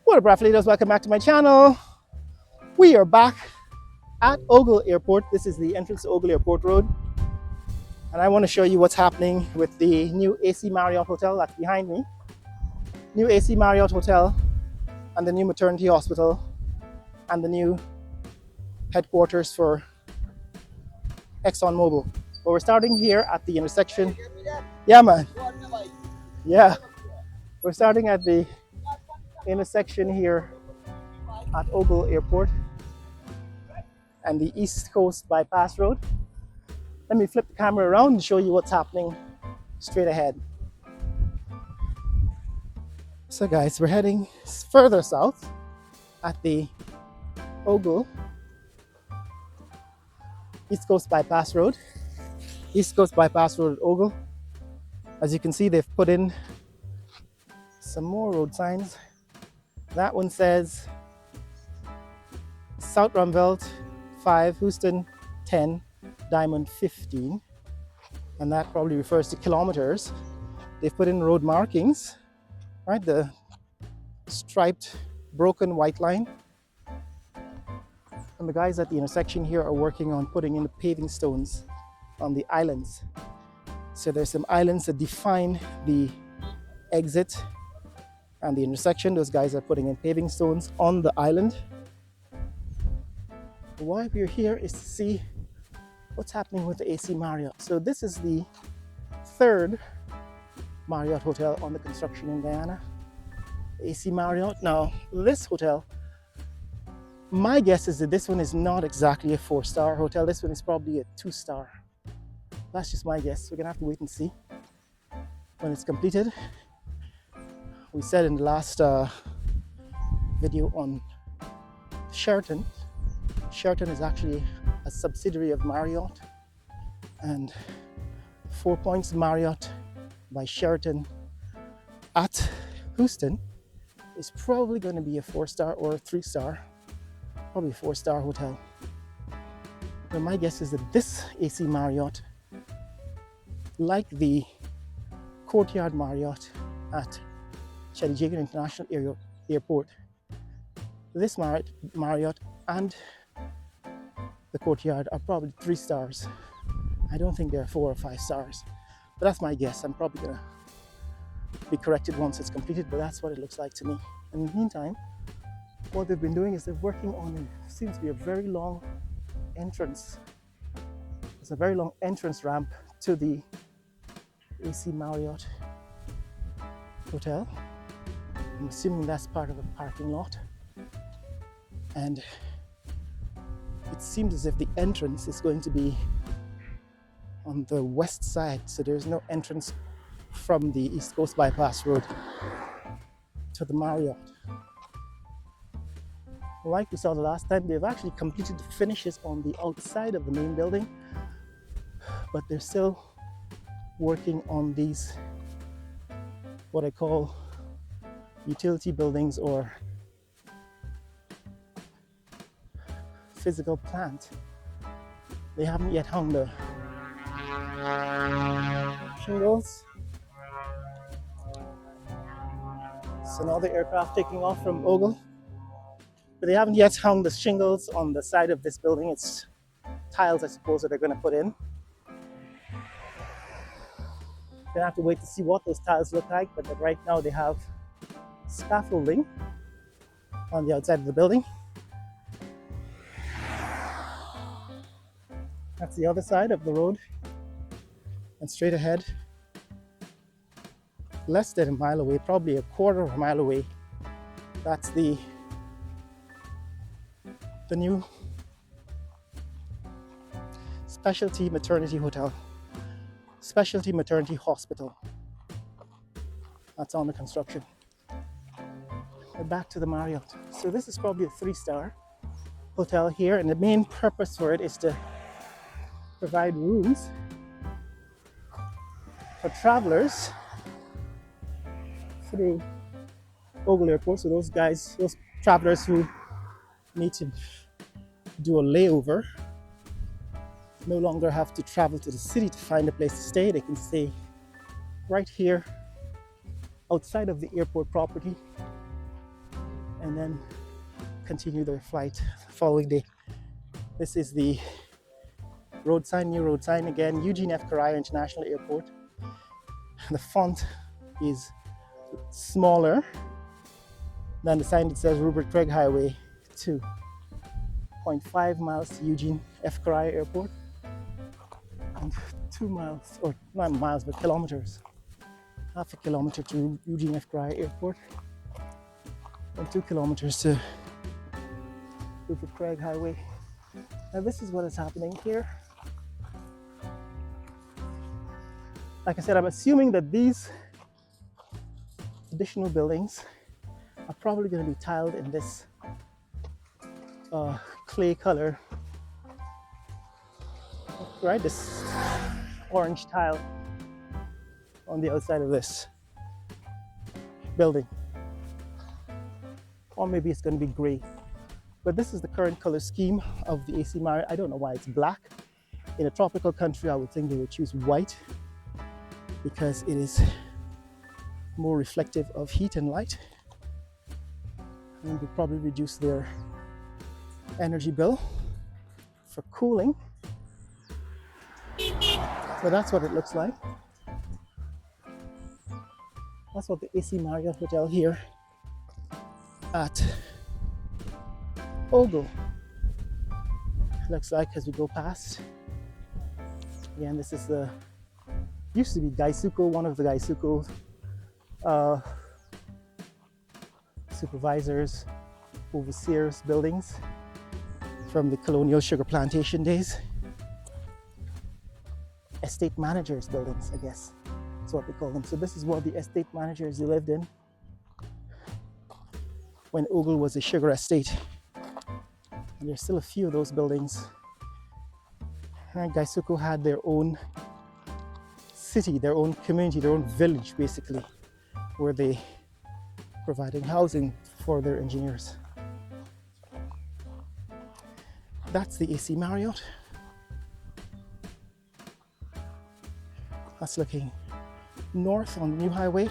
What up, Raffleaders? Welcome back to my channel. We are back at Ogle Airport. This is the entrance to Ogle Airport Road. And I want to show you what's happening with the new AC Marriott Hotel that's behind me. New AC Marriott Hotel and the new maternity hospital and the new headquarters for ExxonMobil. But we're starting here at the intersection. Yeah, man. Yeah. We're starting at the intersection here at Ogle Airport and the East Coast Bypass Road. Let me flip the camera around and show you what's happening straight ahead. So guys, we're heading further south at the Ogle East Coast Bypass Road. East Coast Bypass Road at Ogle. As you can see, they've put in some more road signs. That one says South Rumvelt 5, Houston 10, Diamond 15, and that probably refers to kilometers. They've put in road markings, right? The striped broken white line. And the guys at the intersection here are working on putting in the paving stones on the islands. So there's some islands that define the exit and the intersection. Those guys are putting in paving stones on the island. Why we're here is to see what's happening with the AC Marriott. So this is the third Marriott hotel on the construction in Guyana. AC Marriott. Now this hotel, my guess is that this one is not exactly a 4-star hotel. This one is probably a 2-star. That's just my guess. We're gonna have to wait and see when it's completed. We said in the last video on Sheraton is actually a subsidiary of Marriott, and 4 Points Marriott by Sheraton at Houston is probably going to be a 4-star or a 3-star, probably a 4-star hotel. But my guess is that this AC Marriott, like the Courtyard Marriott at Chedijagan International Airport, this Marriott and the Courtyard are probably 3 stars. I don't think they're 4 or 5 stars, but that's my guess. I'm probably gonna be corrected once it's completed, but that's what it looks like to me. In the meantime, what they've been doing is they're working on, it seems to be a very long entrance. It's a very long entrance ramp to the AC Marriott Hotel. I'm assuming that's part of a parking lot. And it seems as if the entrance is going to be on the west side, so there's no entrance from the East Coast Bypass Road to the Marriott. Like we saw the last time, they've actually completed the finishes on the outside of the main building, but they're still working on these, what I call utility buildings or physical plant. They haven't yet hung the shingles. So now the aircraft taking off from Ogle, but they haven't yet hung the shingles on the side of this building. It's tiles, I suppose, that they're going to put in. Gonna have to wait to see what those tiles look like, but right now they have scaffolding on the outside of the building. That's the other side of the road, and straight ahead, less than a mile away, probably a quarter of a mile away, that's the new Specialty Maternity Hotel, Specialty Maternity Hospital. That's on the construction. We're back to the Marriott. So this is probably a 3-star hotel here, and the main purpose for it is to provide rooms for travelers through Ogle Airport. So those travelers who need to do a layover no longer have to travel to the city to find a place to stay. They can stay right here outside of the airport property and then continue their flight the following day. This is the road sign, new road sign again, Eugene F. Correa International Airport. The font is smaller than the sign that says Rupert Craig Highway 2.5 miles to Eugene F. Correa Airport, and 2 miles, or not miles, but kilometers, half a kilometer to Eugene F. Correa Airport, and 2 kilometers to Rupert Craig Highway. Now this is what is happening here. Like I said, I'm assuming that these additional buildings are probably going to be tiled in this clay color, right? This orange tile on the outside of this building. Or maybe it's going to be gray. But this is the current color scheme of the AC Marriott. I don't know why it's black. In a tropical country, I would think they would choose white because it is more reflective of heat and light, and would probably reduce their energy bill for cooling. So that's what it looks like. That's what the AC Marriott Hotel here at Ogle looks like as we go past. Again, this is the used to be Gaisuko, one of the Gaisuko supervisors, overseers buildings from the colonial sugar plantation days. Estate managers buildings, I guess that's what they call them. So this is what the estate managers lived in when Ogle was a sugar estate. And there's still a few of those buildings. And Gaisuko had their own city, their own community, their own village basically, where they providing housing for their engineers. That's the AC Marriott. That's looking north on the new highway.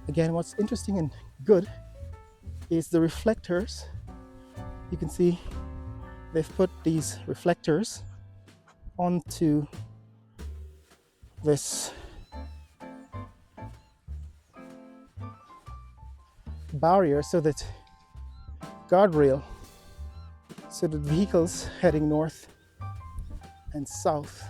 Again, what's interesting and good is the reflectors. You can see they've put these reflectors onto this barrier, so that guardrail, so that vehicles heading north and south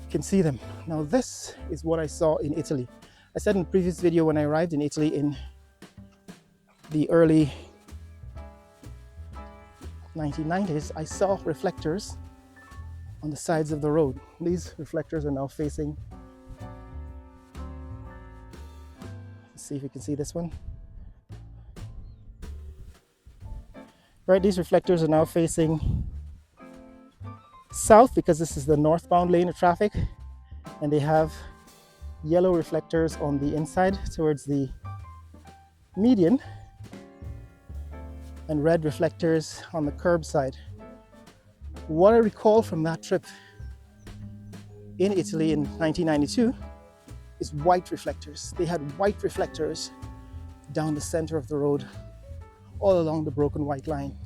can see them. Now this is what I saw in Italy. I said in the previous video, when I arrived in Italy in the early 1990s, I saw reflectors on the sides of the road. These reflectors are now facing, let's see if you can see this one. Right, these reflectors are now facing south because this is the northbound lane of traffic, and they have yellow reflectors on the inside towards the median and red reflectors on the curb side. What I recall from that trip in Italy in 1992 is white reflectors. They had white reflectors down the center of the road, all along the broken white line.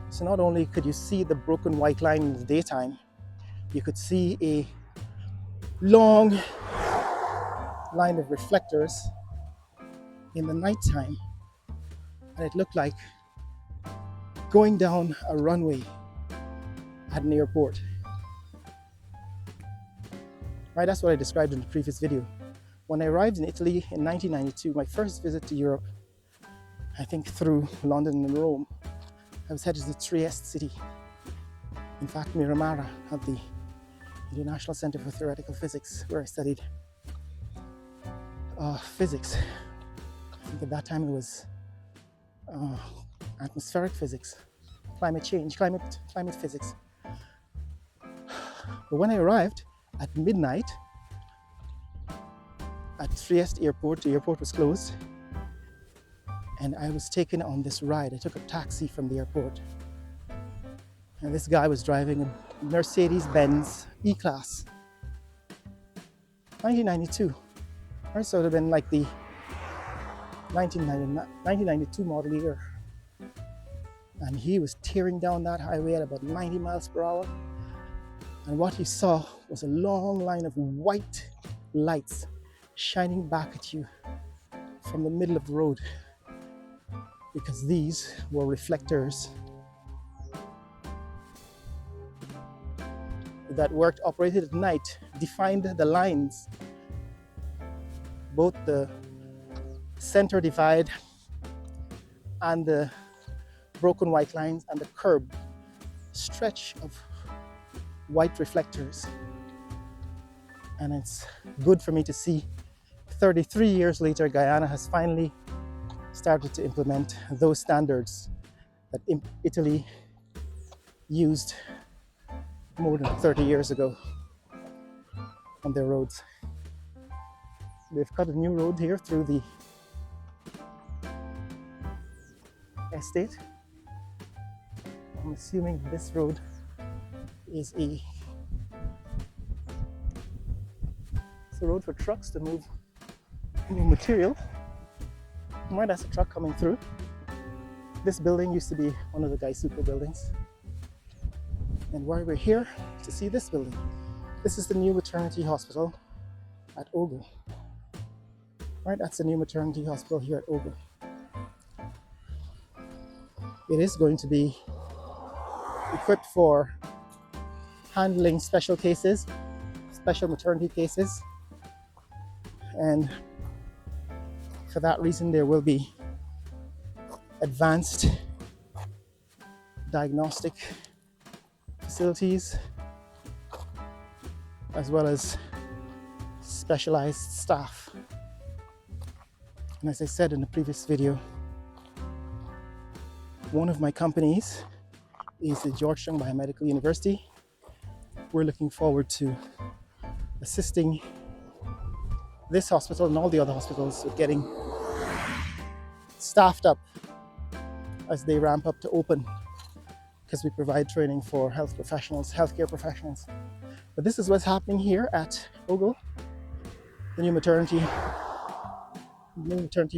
So not only could you see the broken white line in the daytime, you could see a long line of reflectors in the nighttime, and it looked like going down a runway at an airport. Right, that's what I described in the previous video. When I arrived in Italy in 1992, my first visit to Europe, I think through London and Rome, I was headed to Trieste city. In fact, Miramara at the International Center for Theoretical Physics, where I studied physics. I think at that time it was atmospheric physics, climate change, climate physics. But when I arrived at midnight at Trieste airport, the airport was closed, and I was taken on this ride. I took a taxi from the airport, and this guy was driving a Mercedes-Benz E-Class, 1992. Right, so it would have been like the 1992 model year. And he was tearing down that highway at about 90 miles per hour. And what he saw was a long line of white lights shining back at you from the middle of the road, because these were reflectors that operated at night, defined the lines, both the center divide and the broken white lines and the curb stretch of white reflectors. And it's good for me to see 33 years later, Guyana has finally started to implement those standards that Italy used more than 30 years ago on their roads. They've cut a new road here through the estate. I'm assuming this road is a road for trucks to move new material. Right, that's a truck coming through. This building used to be one of the Guy Super buildings. And why we're here to see this building. This is the new maternity hospital at Ogle. Right, that's the new maternity hospital here at Ogle. It is going to be equipped for handling special cases, special maternity cases. And for that reason, there will be advanced diagnostic facilities, as well as specialized staff. And as I said in the previous video, one of my companies is the Georgetown Biomedical University. We're looking forward to assisting this hospital and all the other hospitals with getting staffed up as they ramp up to open, because we provide training for healthcare professionals. But this is what's happening here at Ogle, the new maternity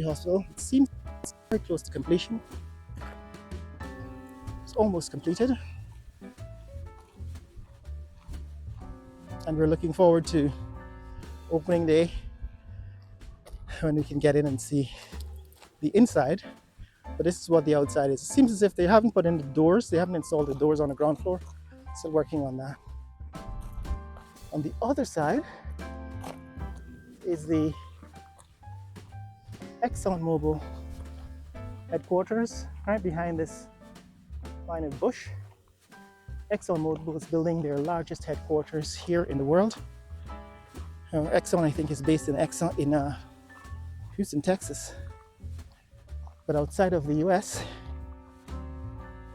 hospital. It seems very close to completion. It's almost completed. And we're looking forward to opening day, when we can get in and see the inside. But this is what the outside is. It seems as if they haven't put in the doors, they haven't installed the doors on the ground floor. Still working on that. On the other side is the ExxonMobil headquarters, right behind this line of bush. ExxonMobil is building their largest headquarters here in the world. Exxon, I think, is based in Houston, Texas. But outside of the US,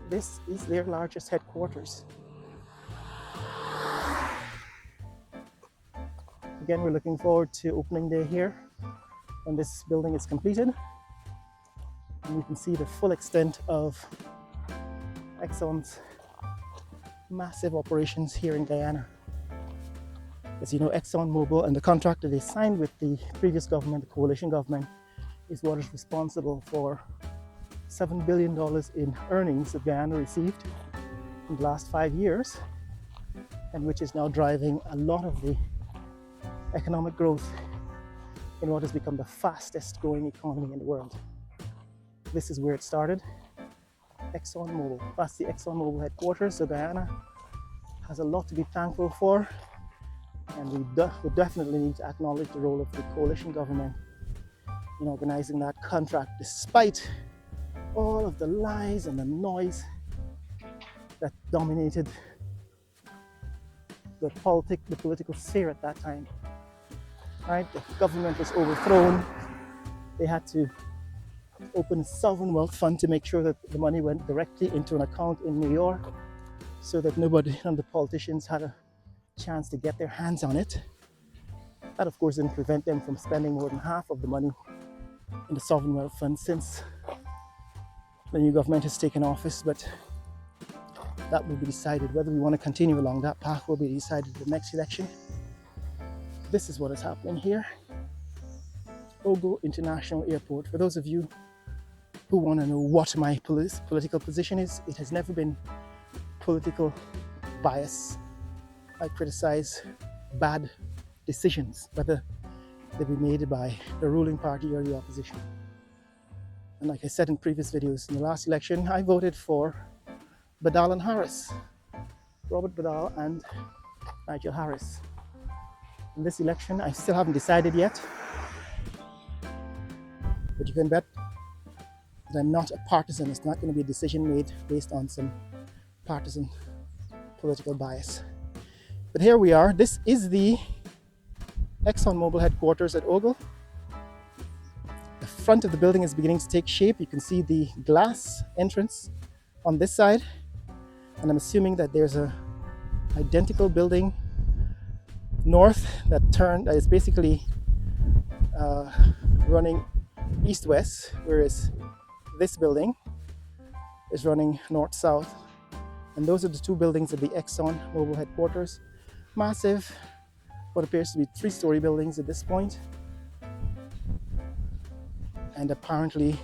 this is their largest headquarters. Again, we're looking forward to opening day here when this building is completed. And you can see the full extent of Exxon's massive operations here in Guyana. As you know, ExxonMobil and the contract that they signed with the previous government, the coalition government, is what is responsible for $7 billion in earnings that Guyana received in the last 5 years, and which is now driving a lot of the economic growth in what has become the fastest growing economy in the world. This is where it started, ExxonMobil. That's the ExxonMobil headquarters. So Guyana has a lot to be thankful for, and we definitely need to acknowledge the role of the coalition government in organizing that contract, despite all of the lies and the noise that dominated the political sphere at that time. Right? The government was overthrown. They had to open a sovereign wealth fund to make sure that the money went directly into an account in New York, so that nobody and the politicians had a chance to get their hands on it. That, of course, didn't prevent them from spending more than half of the money in the sovereign wealth fund since the new government has taken office. But that will be decided. Whether we want to continue along that path will be decided in the next election. This is what is happening here. Ogle International Airport. For those of you who want to know what my political position is, it has never been political bias. I criticize bad decisions, whether they be made by the ruling party or the opposition. And like I said in previous videos, in the last election, I voted for Badal and Harris, Robert Badal and Nigel Harris. In this election, I still haven't decided yet, but you can bet that I'm not a partisan. It's not going to be a decision made based on some partisan political bias. But here we are. This is the ExxonMobil headquarters at Ogle. The front of the building is beginning to take shape. You can see the glass entrance on this side, and I'm assuming that there's a identical building north that is basically running east-west, whereas this building is running north-south. And those are the two buildings of the ExxonMobil headquarters. Massive, what appears to be 3-story buildings at this point, and apparently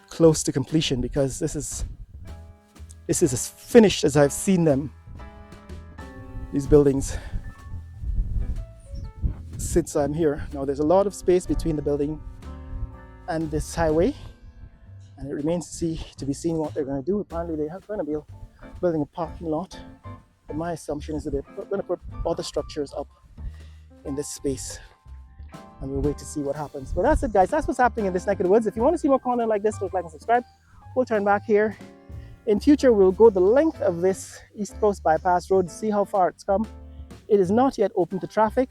close to completion, because this is as finished as I've seen them, these buildings, since I'm here. Now there's a lot of space between the building and this highway, and it remains to be seen what they're going to do. Apparently they are going to be building a parking lot, but my assumption is that they're going to put other structures up in this space, and we'll wait to see what happens. But that's it, guys. That's what's happening in this neck of the woods. If you want to see more content like this, please like and subscribe. We'll turn back here. In future, we'll go the length of this East Coast Bypass Road to see how far it's come. It is not yet open to traffic,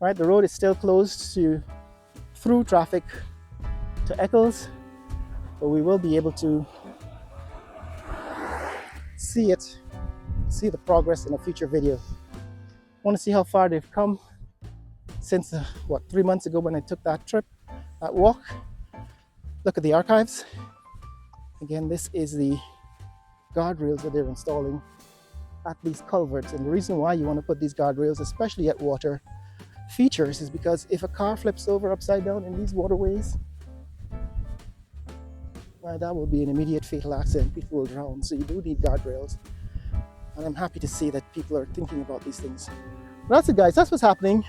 right? The road is still closed through traffic to Eccles, but we will be able to see the progress in a future video. Want to see how far they've come since 3 months ago when I took that walk. Look at the archives. Again, this is the guardrails that they're installing at these culverts. And the reason why you want to put these guardrails, especially at water features, is because if a car flips over upside down in these waterways, well, that will be an immediate fatal accident. People will drown. So you do need guardrails. And I'm happy to see that people are thinking about these things. But that's it, guys. That's what's happening.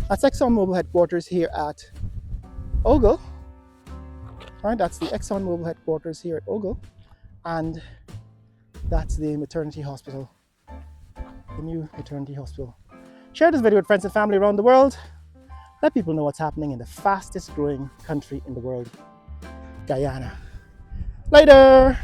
That's ExxonMobil headquarters here at Ogle. Right, that's the ExxonMobil headquarters here at Ogle, and that's the maternity hospital, the new maternity hospital. Share this video with friends and family around the world. Let people know what's happening in the fastest growing country in the world, Guyana. Later!